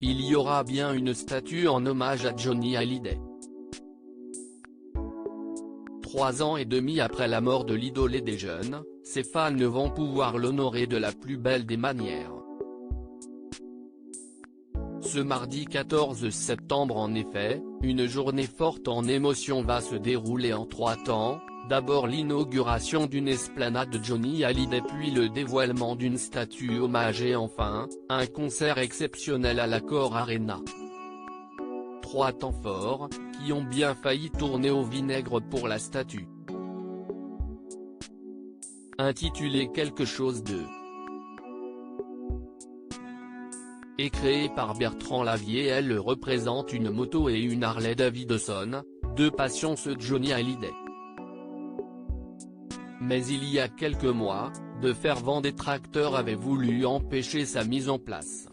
il y aura bien une statue en hommage à Johnny Hallyday. 3 ans et demi après la mort de l'idole des jeunes, ses fans vont pouvoir l'honorer de la plus belle des manières. Ce mardi 14 septembre en effet, une journée forte en émotions va se dérouler en 3 temps, d'abord l'inauguration d'une esplanade de Johnny Hallyday puis le dévoilement d'une statue hommage et enfin, un concert exceptionnel à l'Accor Arena. 3 temps forts, qui ont bien failli tourner au vinaigre pour la statue. Intitulé quelque chose de et créée par Bertrand Lavier, elle représente une moto et une Harley Davidson, deux passions de Johnny Hallyday. Mais il y a quelques mois, de fervents détracteurs avaient voulu empêcher sa mise en place.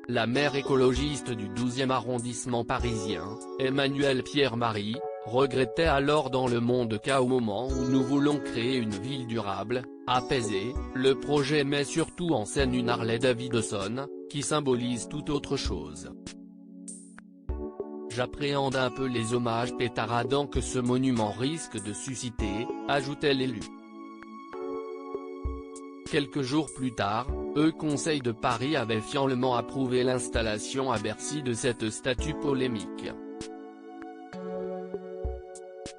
La maire écologiste du 12e arrondissement parisien, Emmanuelle Pierre-Marie, regrettait alors dans Le Monde qu'au moment où nous voulons créer une ville durable, apaisée, le projet met surtout en scène une Harley Davidson, qui symbolise tout autre chose. J'appréhende un peu les hommages pétaradants que ce monument risque de susciter, ajoutait l'élu. Quelques jours plus tard, le Conseil de Paris avait finalement approuvé l'installation à Bercy de cette statue polémique.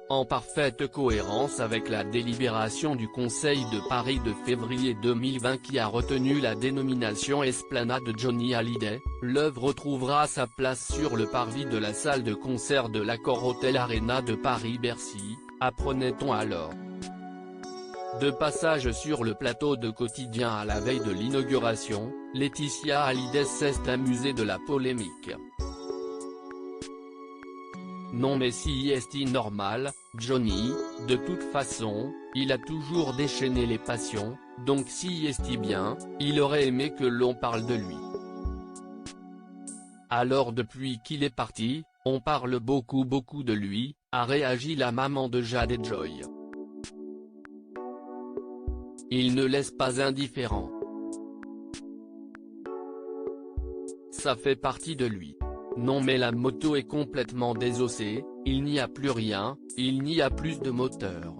En parfaite cohérence avec la délibération du Conseil de Paris de février 2020 qui a retenu la dénomination Esplanade Johnny Hallyday, l'œuvre retrouvera sa place sur le parvis de la salle de concert de l'Accor Hotel Arena de Paris-Bercy, apprenait-on alors. De passage sur le plateau de Quotidien à la veille de l'inauguration, Laetitia Hallyday s'est amusée de la polémique. Non mais si est normal, Johnny, de toute façon, il a toujours déchaîné les passions, donc si est bien, il aurait aimé que l'on parle de lui. Alors depuis qu'il est parti, on parle beaucoup de lui, a réagi la maman de Jade et Joy. Il ne laisse pas indifférent. Ça fait partie de lui. Non mais la moto est complètement désossée, il n'y a plus rien, il n'y a plus de moteur.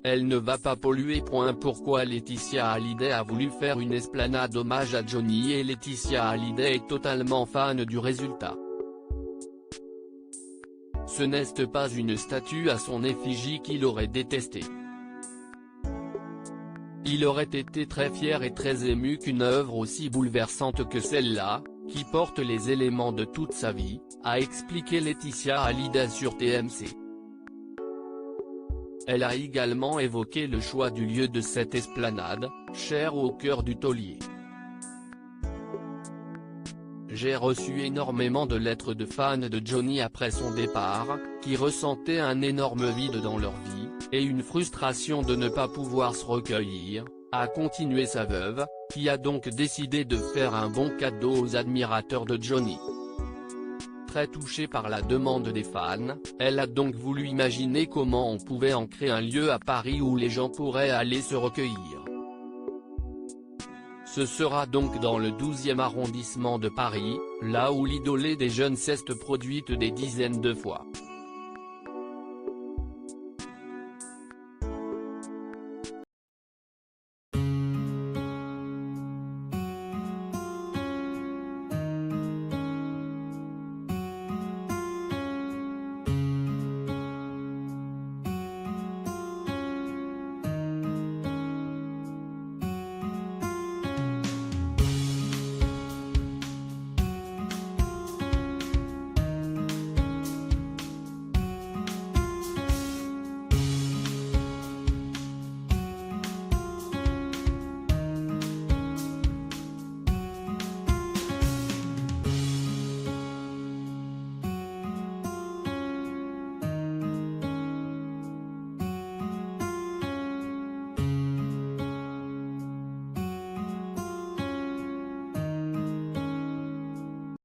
Elle ne va pas polluer. Pourquoi Laetitia Hallyday a voulu faire une esplanade hommage à Johnny et Laetitia Hallyday est totalement fan du résultat. Ce n'est pas une statue à son effigie qu'il aurait détesté. Il aurait été très fier et très ému qu'une œuvre aussi bouleversante que celle-là, qui porte les éléments de toute sa vie, a expliqué Laetitia Hallyday sur TMC. Elle a également évoqué le choix du lieu de cette esplanade, cher au cœur du taulier. J'ai reçu énormément de lettres de fans de Johnny après son départ, qui ressentaient un énorme vide dans leur vie, et une frustration de ne pas pouvoir se recueillir, a continué sa veuve, qui a donc décidé de faire un bon cadeau aux admirateurs de Johnny. Très touchée par la demande des fans, elle a donc voulu imaginer comment on pouvait en créer un lieu à Paris où les gens pourraient aller se recueillir. Ce sera donc dans le 12e arrondissement de Paris, là où l'idole des jeunes s'est produite des dizaines de fois.